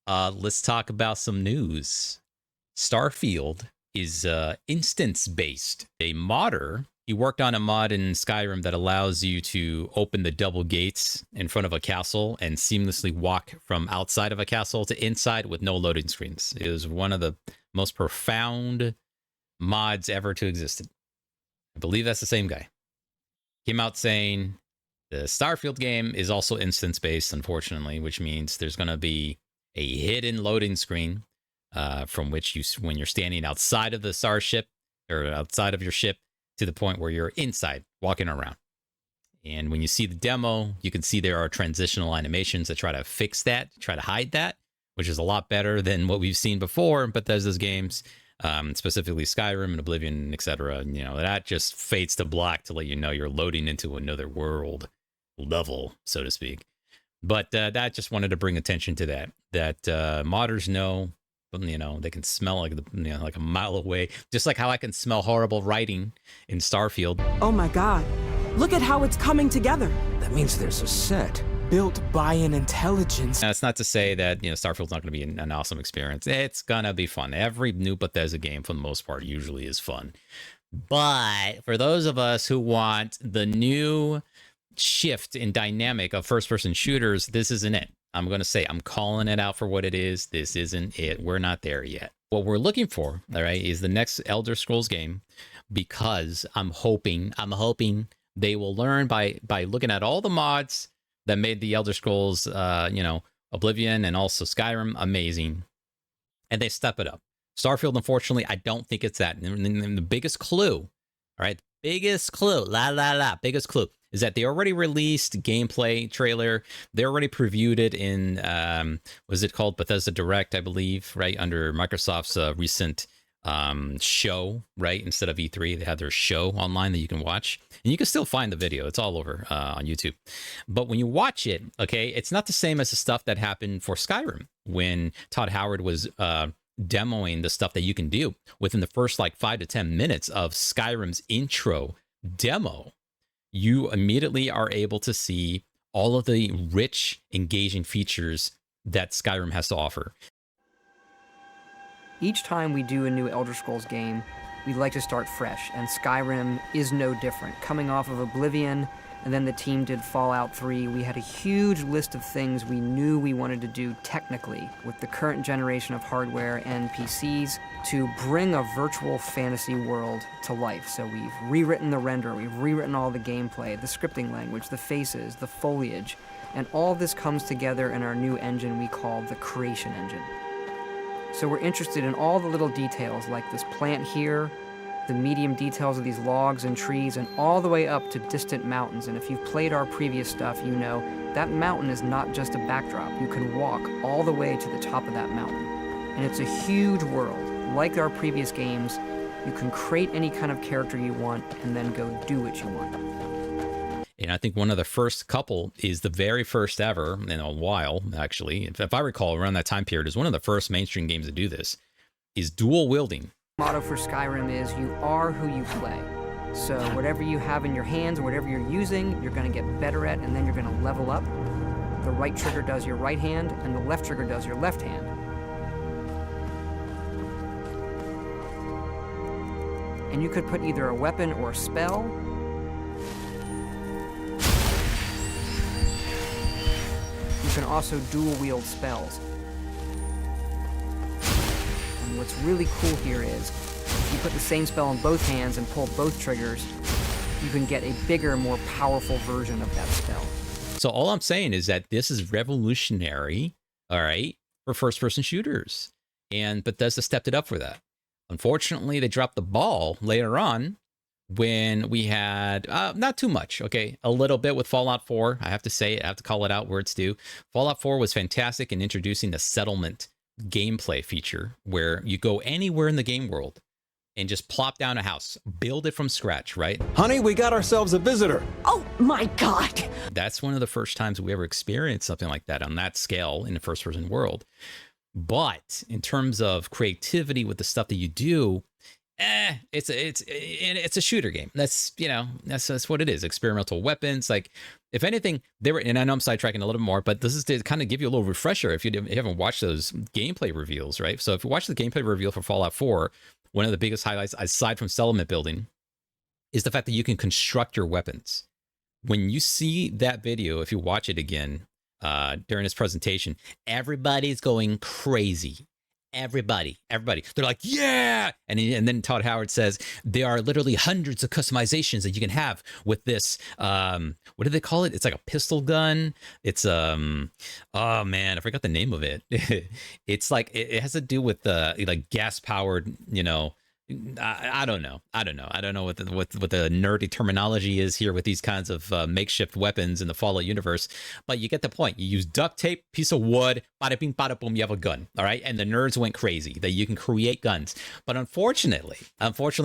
Let's talk about some news. Starfield is instance-based. A modder, he worked on a mod in Skyrim that allows you to open the double gates in front of a castle and seamlessly walk from outside of a castle to inside with no loading screens. It was one of the most profound mods ever to exist. I believe that's the same guy. Came out saying the Starfield game is also instance-based, unfortunately, which means there's going to be a hidden loading screen from which you, when you're standing outside of the starship or outside of your ship, to the point where you're inside walking around. And when you see the demo, you can see there are transitional animations that try to fix that, try to hide that, which is a lot better than what we've seen before in Bethesda's games, specifically Skyrim and Oblivion, etc. You know, that just fades to black to let you know you're loading into another world level, so to speak. But that just wanted to bring attention to that modders know, you know, they can smell like like a mile away, just like how I can smell horrible writing in Starfield. Oh my god, look at how it's coming together. That means there's a set built by an intelligence. Now, it's not to say that, you know, Starfield's not going to be an awesome experience. It's going to be fun. Every new Bethesda game, for the most part, usually is fun. But for those of us who want the new shift in dynamic of first-person shooters, this isn't it. I'm going to say, I'm calling it out for what it is. This isn't it. We're not there yet. What we're looking for, all right, is the next Elder Scrolls game, because I'm hoping they will learn by looking at all the mods that made the Elder Scrolls, you know, Oblivion and also Skyrim amazing, and they step it up. Starfield, unfortunately, I don't think it's that. And the biggest clue, all right, biggest clue, biggest clue is that they already released gameplay trailer. They already previewed it in, was it called Bethesda Direct, I believe, right, under Microsoft's recent show, right? Instead of E3, they have their show online that you can watch, and you can still find the video. It's all over on YouTube. But when you watch it, okay, it's not the same as the stuff that happened for Skyrim when Todd Howard was demoing the stuff that you can do within the first like 5 to 10 minutes of Skyrim's intro demo. You immediately are able to see all of the rich, engaging features that Skyrim has to offer. Each time we do a new Elder Scrolls game, we like to start fresh, and Skyrim is no different. Coming off of Oblivion, and then the team did Fallout 3, we had a huge list of things we knew we wanted to do technically with the current generation of hardware and PCs to bring a virtual fantasy world to life. So we've rewritten the render, we've rewritten all the gameplay, the scripting language, the faces, the foliage, and all this comes together in our new engine we call the Creation Engine. So we're interested in all the little details, like this plant here, the medium details of these logs and trees, and all the way up to distant mountains. And if you've played our previous stuff, you know that mountain is not just a backdrop. You can walk all the way to the top of that mountain. And it's a huge world. Like our previous games, you can create any kind of character you want and then go do what you want. And I think one of the first couple is the very first ever in a while, actually, if I recall, around that time period, is one of the first mainstream games to do this, is dual wielding. Motto for Skyrim is you are who you play. So whatever you have in your hands, whatever you're using, you're going to get better at, and then you're going to level up. The right trigger does your right hand, and the left trigger does your left hand. And you could put either a weapon or a spell. You can also dual wield spells. And what's really cool here is, if you put the same spell in both hands and pull both triggers, you can get a bigger, more powerful version of that spell. So all I'm saying is that this is revolutionary, all right, for first-person shooters. And Bethesda stepped it up for that. Unfortunately, they dropped the ball later on when we had, not too much, okay, a little bit with Fallout 4. I have to say it, I have to call it out where it's due. Fallout 4 was fantastic in introducing the settlement gameplay feature where you go anywhere in the game world and just plop down a house, build it from scratch, right? Honey, we got ourselves a visitor. Oh my god! That's one of the first times we ever experienced something like that on that scale in the first-person world. But in terms of creativity with the stuff that you do, It's a shooter game. That's what it is. Experimental weapons. Like, if anything, they were. And I know I'm sidetracking a little bit more, but this is to kind of give you a little refresher if you haven't watched those gameplay reveals, right? So if you watch the gameplay reveal for Fallout 4, one of the biggest highlights, aside from settlement building, is the fact that you can construct your weapons. When you see that video, if you watch it again during his presentation, everybody's going crazy. Everybody. They're like, yeah. And then Todd Howard says there are literally hundreds of customizations that you can have with this. What do they call it? It's like a pistol gun. It's oh man, I forgot the name of it. It's like it has to do with the like gas powered, I don't know. I don't know what the nerdy terminology is here with these kinds of makeshift weapons in the Fallout universe, but you get the point. You use duct tape, piece of wood, bada bing, bada boom, you have a gun. All right, and the nerds went crazy that you can create guns. But unfortunately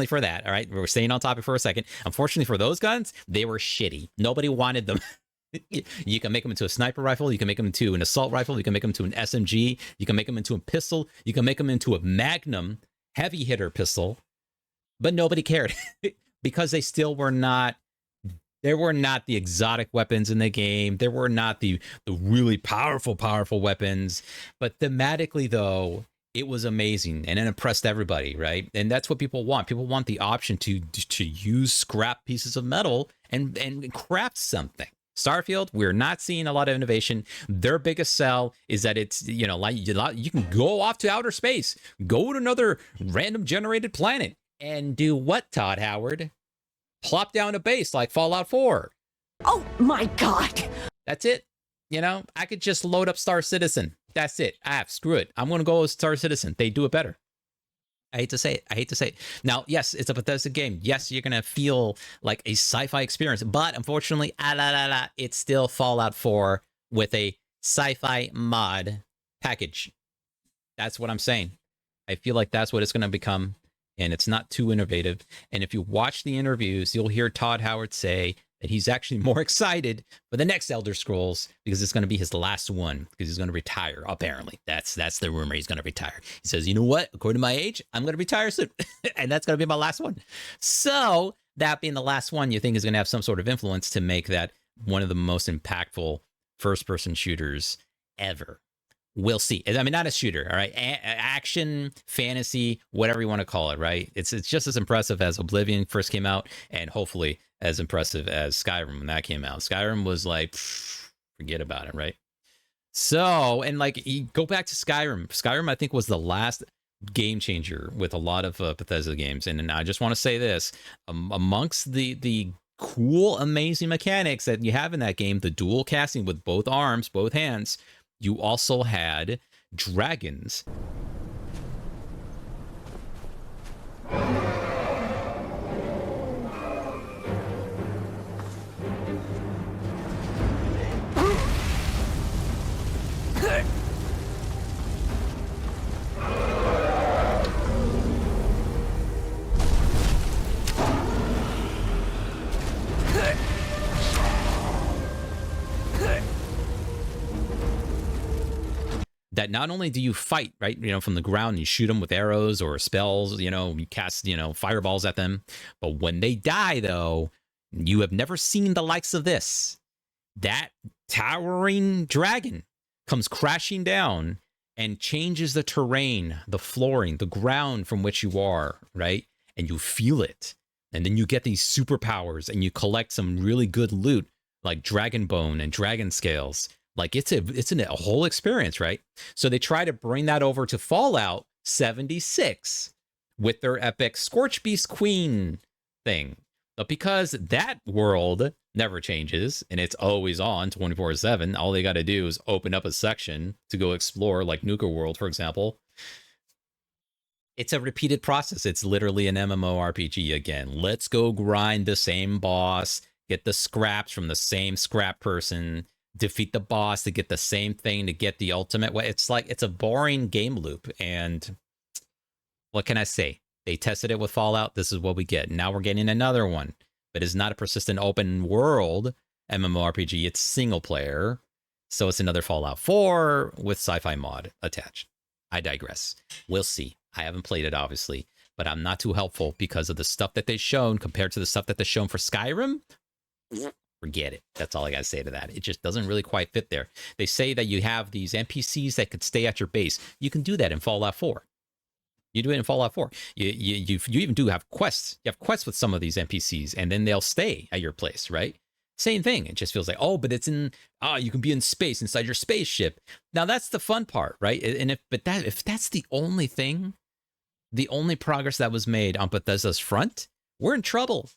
for that, all right, we're staying on topic for a second. Unfortunately for those guns, they were shitty. Nobody wanted them. You can make them into a sniper rifle. You can make them into an assault rifle. You can make them into an SMG. You can make them into a pistol. You can make them into a Magnum heavy hitter pistol, but nobody cared because they still were not. There were not the exotic weapons in the game. There were not the really powerful weapons. But thematically, though, it was amazing and it impressed everybody, right? And that's what people want. People want the option to use scrap pieces of metal and craft something. Starfield, we're not seeing a lot of innovation. Their biggest sell is that it's, like you can go off to outer space, go to another random generated planet, and do what, Todd Howard? Plop down a base like Fallout 4. Oh my god! That's it. I could just load up Starcitizen. That's it. Screw it. I'm going to go with Starcitizen. They do it better. I hate to say it. Now, yes, it's a Bethesda game. Yes, you're going to feel like a sci-fi experience. But unfortunately, it's still Fallout 4 with a sci-fi mod package. That's what I'm saying. I feel like that's what it's going to become. And it's not too innovative. And if you watch the interviews, you'll hear Todd Howard say that he's actually more excited for the next Elder Scrolls because it's going to be his last one because he's going to retire. Apparently, that's the rumor. He's going to retire. He says, you know what? According to my age, I'm going to retire soon, and that's going to be my last one. So that being the last one, you think is going to have some sort of influence to make that one of the most impactful first-person shooters ever. We'll see. I mean, not a shooter, all right? Action, fantasy, whatever you want to call it, right? It's just as impressive as Oblivion first came out, and hopefully as impressive as Skyrim when that came out. Skyrim was like, forget about it, right? So, and like, you go back to Skyrim. Skyrim, I think, was the last game changer with a lot of Bethesda games. And I just want to say this, amongst the cool, amazing mechanics that you have in that game, the dual casting with both arms, both hands, you also had dragons. That not only do you fight, right, from the ground, you shoot them with arrows or spells, you cast, fireballs at them. But when they die, though, you have never seen the likes of this. That towering dragon comes crashing down and changes the terrain, the flooring, the ground from which you are, right? And you feel it. And then you get these superpowers and you collect some really good loot like dragon bone and dragon scales. Like it's a whole experience, right? So they try to bring that over to Fallout 76 with their epic Scorch Beast Queen thing. But because that world never changes and it's always on 24/7, all they got to do is open up a section to go explore, like Nuka World, for example. It's a repeated process. It's literally an MMORPG again. Let's go grind the same boss, get the scraps from the same scrap person, defeat the boss to get the same thing to get the ultimate way. It's like, it's a boring game loop. And what can I say? They tested it with Fallout. This is what we get. Now we're getting another one, but it's not a persistent open world MMORPG. It's single player. So it's another Fallout 4 with sci-fi mod attached. I digress. We'll see. I haven't played it, obviously, but I'm not too helpful because of the stuff that they've shown compared to the stuff that they've shown for Skyrim. Forget it. That's all I got to say to that. It just doesn't really quite fit there. They say that you have these NPCs that could stay at your base. You can do that in Fallout 4. You do it in Fallout 4. You even do have quests. You have quests with some of these NPCs, and then they'll stay at your place, right? Same thing. It just feels like, oh, but it's in, you can be in space inside your spaceship. Now that's the fun part, right? And if that's the only thing, the only progress that was made on Bethesda's front, we're in trouble.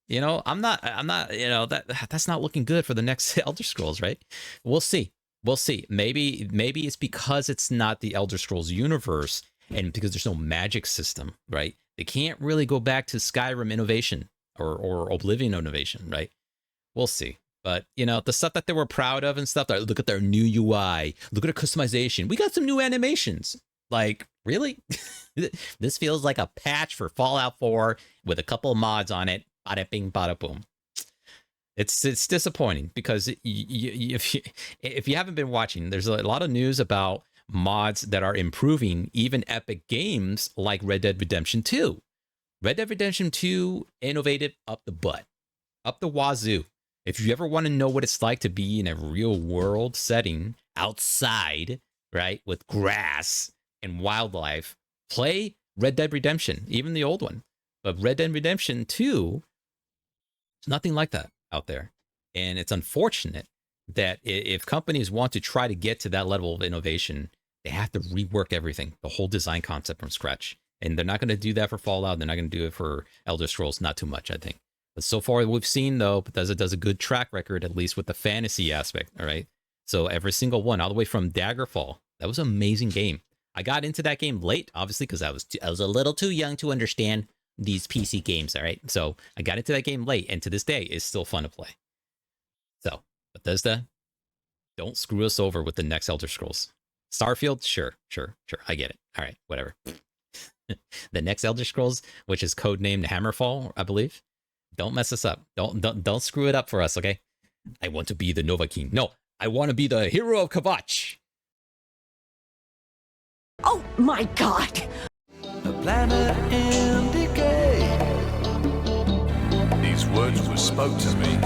You know, I'm not, that's not looking good for the next Elder Scrolls, right? We'll see. Maybe it's because it's not the Elder Scrolls universe and because there's no magic system, right? They can't really go back to Skyrim innovation or Oblivion innovation, right? We'll see. But, the stuff that they were proud of and stuff, look at their new UI, look at their customization. We got some new animations. Like, really? This feels like a patch for Fallout 4 with a couple of mods on it. Bada bing, bada boom. It's disappointing because if you haven't been watching, there's a lot of news about mods that are improving even epic games like Red Dead Redemption 2. Red Dead Redemption 2 innovated up the butt, up the wazoo. If you ever want to know what it's like to be in a real world setting outside, right, with grass and wildlife, play Red Dead Redemption, even the old one. But Red Dead Redemption 2, there's nothing like that out there. And it's unfortunate that if companies want to try to get to that level of innovation, they have to rework everything, the whole design concept from scratch. And they're not going to do that for Fallout. They're not going to do it for Elder Scrolls, not too much, I think. But so far, we've seen, though, Bethesda does a good track record, at least with the fantasy aspect, all right? So every single one, all the way from Daggerfall, that was an amazing game. I got into that game late, obviously, because I was a little too young to understand these PC games, all right? So I got into that game late, and to this day, it's still fun to play. So, Bethesda, don't screw us over with the next Elder Scrolls. Starfield, sure, I get it. All right, whatever. The next Elder Scrolls, which is codenamed Hammerfall, I believe. Don't mess us up. Don't screw it up for us, okay? I want to be the Nova King. No, I want to be the hero of Kavach. Oh my god! A planet in decay. These words were spoke to me